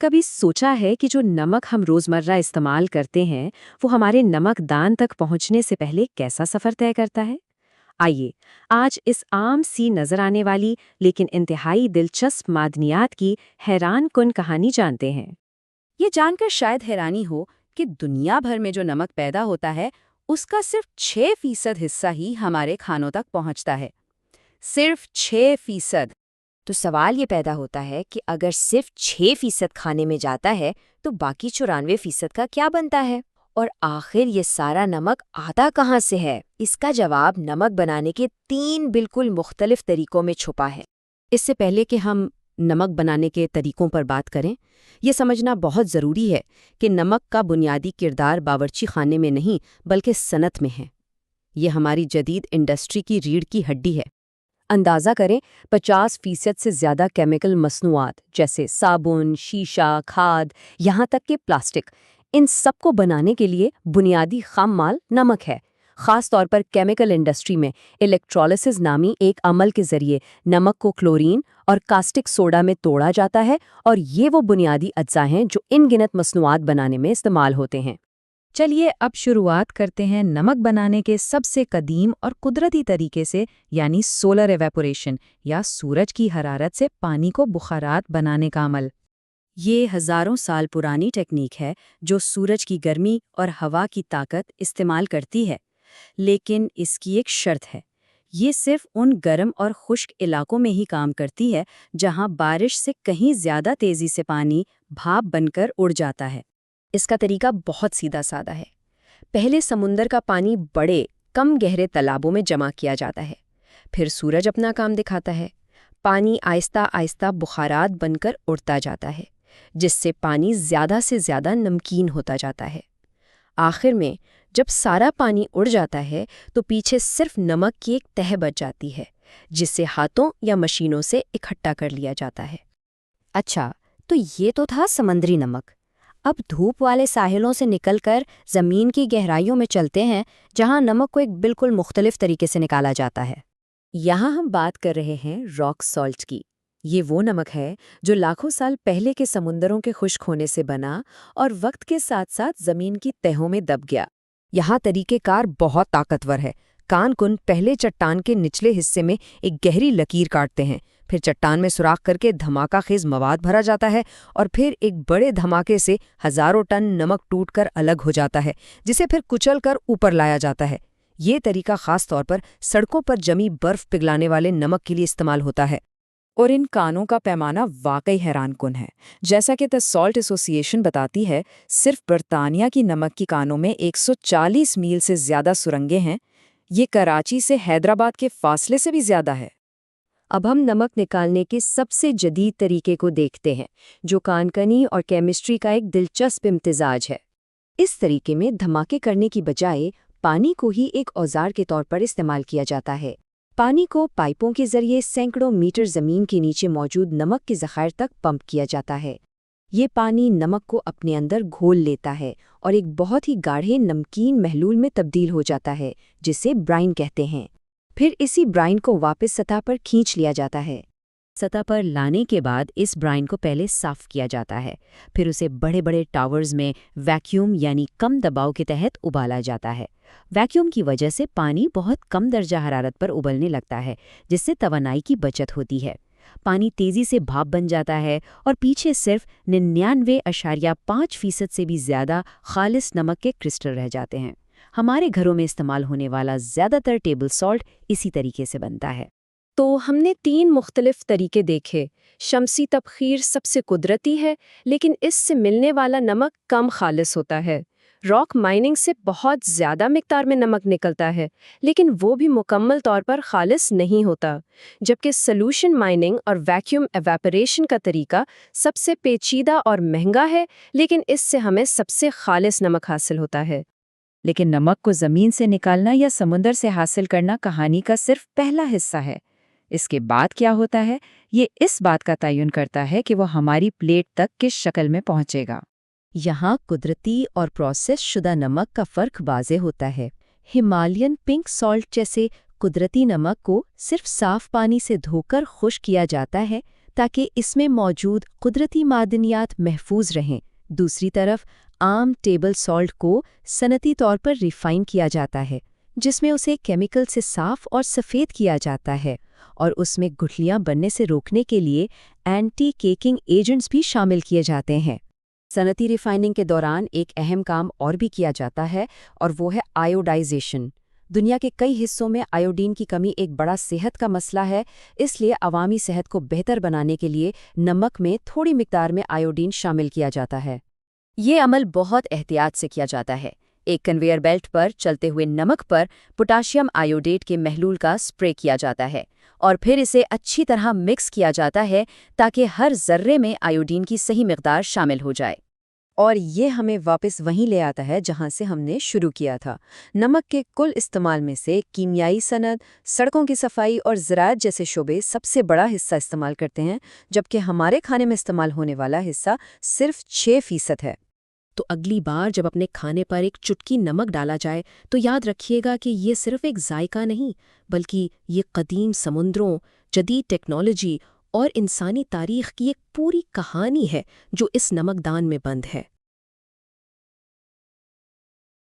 کبھی سوچا ہے کہ جو نمک ہم روزمرہ استعمال کرتے ہیں وہ ہمارے نمک دان تک پہنچنے سے پہلے کیسا سفر طے کرتا ہے؟ آئیے آج اس عام سی نظر آنے والی لیکن انتہائی دلچسپ معدنیات کی حیران کن کہانی جانتے ہیں۔ یہ جان کر شاید حیرانی ہو کہ دنیا بھر میں جو نمک پیدا ہوتا ہے اس کا صرف 6% حصہ ہی ہمارے کھانوں تک پہنچتا ہے۔ صرف 6%۔ تو سوال یہ پیدا ہوتا ہے کہ اگر صرف 6% کھانے میں جاتا ہے تو باقی 94% کا کیا بنتا ہے؟ اور آخر یہ سارا نمک آتا کہاں سے ہے؟ اس کا جواب نمک بنانے کے 3 بالکل مختلف طریقوں میں چھپا ہے۔ اس سے پہلے کہ ہم نمک بنانے کے طریقوں پر بات کریں، یہ سمجھنا بہت ضروری ہے کہ نمک کا بنیادی کردار باورچی خانے میں نہیں بلکہ صنعت میں ہے۔ یہ ہماری جدید انڈسٹری کی ریڑھ کی ہڈی ہے۔ اندازہ کریں 50% سے زیادہ کیمیکل مصنوعات جیسے صابن، شیشہ، کھاد، یہاں تک کہ پلاسٹک، ان سب کو بنانے کے لیے بنیادی خام مال نمک ہے۔ خاص طور پر کیمیکل انڈسٹری میں الیکٹرالسس نامی ایک عمل کے ذریعے نمک کو کلورین اور کاسٹک سوڈا میں توڑا جاتا ہے، اور یہ وہ بنیادی اجزاء ہیں جو ان گنت مصنوعات بنانے میں استعمال ہوتے ہیں۔ چلیے اب شروعات کرتے ہیں نمک بنانے کے سب سے قدیم اور قدرتی طریقے سے، یعنی سولر ایویپوریشن یا سورج کی حرارت سے پانی کو بخارات بنانے کا عمل۔ یہ ہزاروں سال پرانی ٹیکنیک ہے جو سورج کی گرمی اور ہوا کی طاقت استعمال کرتی ہے، لیکن اس کی ایک شرط ہے۔ یہ صرف ان گرم اور خشک علاقوں میں ہی کام کرتی ہے جہاں بارش سے کہیں زیادہ تیزی سے پانی بھاپ بن کر اڑ جاتا ہے۔ اس کا طریقہ بہت سیدھا سادہ ہے۔ پہلے سمندر کا پانی بڑے، کم گہرے تالابوں میں جمع کیا جاتا ہے، پھر سورج اپنا کام دکھاتا ہے۔ پانی آہستہ آہستہ بخارات بن کر اڑتا جاتا ہے، جس سے پانی زیادہ سے زیادہ نمکین ہوتا جاتا ہے۔ آخر میں جب سارا پانی اڑ جاتا ہے تو پیچھے صرف نمک کی ایک تہہ بچ جاتی ہے، جسے ہاتھوں یا مشینوں سے اکٹھا کر لیا جاتا ہے۔ اچھا، تو یہ تو تھا سمندری نمک۔ اب دھوپ والے ساحلوں سے نکل کر زمین کی گہرائیوں میں چلتے ہیں، جہاں نمک کو ایک بالکل مختلف طریقے سے نکالا جاتا ہے۔ یہاں ہم بات کر رہے ہیں راک سالٹ کی۔ یہ وہ نمک ہے جو لاکھوں سال پہلے کے سمندروں کے خشک ہونے سے بنا اور وقت کے ساتھ ساتھ زمین کی تہوں میں دب گیا۔ یہاں طریقہ کار بہت طاقتور ہے۔ کان کن پہلے چٹان کے نچلے حصے میں ایک گہری لکیر کاٹتے ہیں، پھر چٹان میں سوراخ کر کے دھماکہ خیز مواد بھرا جاتا ہے، اور پھر ایک بڑے دھماکے سے ہزاروں ٹن نمک ٹوٹ کر الگ ہو جاتا ہے، جسے پھر کچل کر اوپر لایا جاتا ہے۔ یہ طریقہ خاص طور پر سڑکوں پر جمی برف پگھلانے والے نمک کے لیے استعمال ہوتا ہے۔ اور ان کانوں کا پیمانہ واقعی حیران کن ہے۔ جیسا کہ دی سالٹ ایسوسی ایشن بتاتی ہے، صرف برطانیہ کی نمک کی کانوں میں 140 میل سے زیادہ سرنگیں ہیں۔ یہ کراچی سے حیدرآباد کے فاصلے سے بھی زیادہ ہے۔ اب ہم نمک نکالنے کے سب سے جدید طریقے کو دیکھتے ہیں، جو کانکنی اور کیمسٹری کا ایک دلچسپ امتزاج ہے۔ اس طریقے میں دھماکے کرنے کی بجائے پانی کو ہی ایک اوزار کے طور پر استعمال کیا جاتا ہے۔ پانی کو پائپوں کے ذریعے سینکڑوں میٹر زمین کے نیچے موجود نمک کے ذخائر تک پمپ کیا جاتا ہے۔ یہ پانی نمک کو اپنے اندر گھول لیتا ہے اور ایک بہت ہی گاڑھے نمکین محلول میں تبدیل ہو جاتا ہے، جسے برائن کہتے ہیں۔ پھر اسی برائن کو واپس سطح پر کھینچ لیا جاتا ہے۔ سطح پر لانے کے بعد اس برائن کو پہلے صاف کیا جاتا ہے، پھر اسے بڑے بڑے ٹاورز میں ویکیوم یعنی کم دباؤ کے تحت ابالا جاتا ہے۔ ویکیوم کی وجہ سے پانی بہت کم درجہ حرارت پر ابلنے لگتا ہے، جس سے توانائی کی بچت ہوتی ہے۔ پانی تیزی سے بھاپ بن جاتا ہے اور پیچھے صرف 99.5% سے بھی زیادہ خالص نمک کے کرسٹل رہ جاتے ہیں۔ ہمارے گھروں میں استعمال ہونے والا زیادہ تر ٹیبل سالٹ اسی طریقے سے بنتا ہے۔ تو ہم نے 3 مختلف طریقے دیکھے۔ شمسی تبخیر سب سے قدرتی ہے، لیکن اس سے ملنے والا نمک کم خالص ہوتا ہے۔ راک مائننگ سے بہت زیادہ مقدار میں نمک نکلتا ہے، لیکن وہ بھی مکمل طور پر خالص نہیں ہوتا۔ جبکہ سلوشن مائننگ اور ویکیوم ایواپوریشن کا طریقہ سب سے پیچیدہ اور مہنگا ہے، لیکن اس سے ہمیں سب سے خالص نمک حاصل ہوتا ہے۔ لیکن نمک کو زمین سے نکالنا یا سمندر سے حاصل کرنا کہانی کا صرف پہلا حصہ ہے۔ اس کے بعد کیا ہوتا ہے، یہ اس بات کا تعین کرتا ہے کہ وہ ہماری پلیٹ تک کس شکل میں پہنچے گا۔ یہاں قدرتی اور پروسیس شدہ نمک کا فرق واضح ہوتا ہے۔ ہمالین پنک سالٹ جیسے قدرتی نمک کو صرف صاف پانی سے دھو کر خشک کیا جاتا ہے تاکہ اس میں موجود قدرتی معدنیات محفوظ رہیں۔ دوسری طرف عام ٹیبل سالٹ کو صنعتی طور پر ریفائن کیا جاتا ہے، جس میں اسے کیمیکل سے صاف اور سفید کیا جاتا ہے، اور اس میں گٹھلیاں بننے سے روکنے کے لیے اینٹی کیکنگ ایجنٹس بھی شامل کیے جاتے ہیں۔ صنعتی ریفائننگ کے دوران ایک اہم کام اور بھی کیا جاتا ہے، اور وہ ہے آیوڈائزیشن۔ دنیا کے کئی حصوں میں آیوڈین کی کمی ایک بڑا صحت کا مسئلہ ہے، اس لیے عوامی صحت کو بہتر بنانے کے لیے نمک میں تھوڑی مقدار میں آیوڈین شامل کیا جاتا ہے۔ یہ عمل بہت احتیاط سے کیا جاتا ہے۔ ایک کنویئر بیلٹ پر چلتے ہوئے نمک پر پوٹاشیم آیوڈیٹ کے محلول کا سپرے کیا جاتا ہے، اور پھر اسے اچھی طرح مکس کیا جاتا ہے تاکہ ہر ذرے میں آیوڈین کی صحیح مقدار شامل ہو جائے۔ اور یہ ہمیں واپس وہیں لے آتا ہے جہاں سے ہم نے شروع کیا تھا۔ نمک کے کل استعمال میں سے کیمیائی صنعت، سڑکوں کی صفائی اور زراعت جیسے شعبے سب سے بڑا حصہ استعمال کرتے ہیں، جبکہ ہمارے کھانے میں استعمال ہونے والا حصہ صرف 6% ہے۔ تو اگلی بار جب اپنے کھانے پر ایک چٹکی نمک ڈالا جائے تو یاد رکھیے گا کہ یہ صرف ایک ذائقہ نہیں، بلکہ یہ قدیم سمندروں، جدید ٹیکنالوجی اور انسانی تاریخ کی ایک پوری کہانی ہے جو اس نمک دان میں بند ہے۔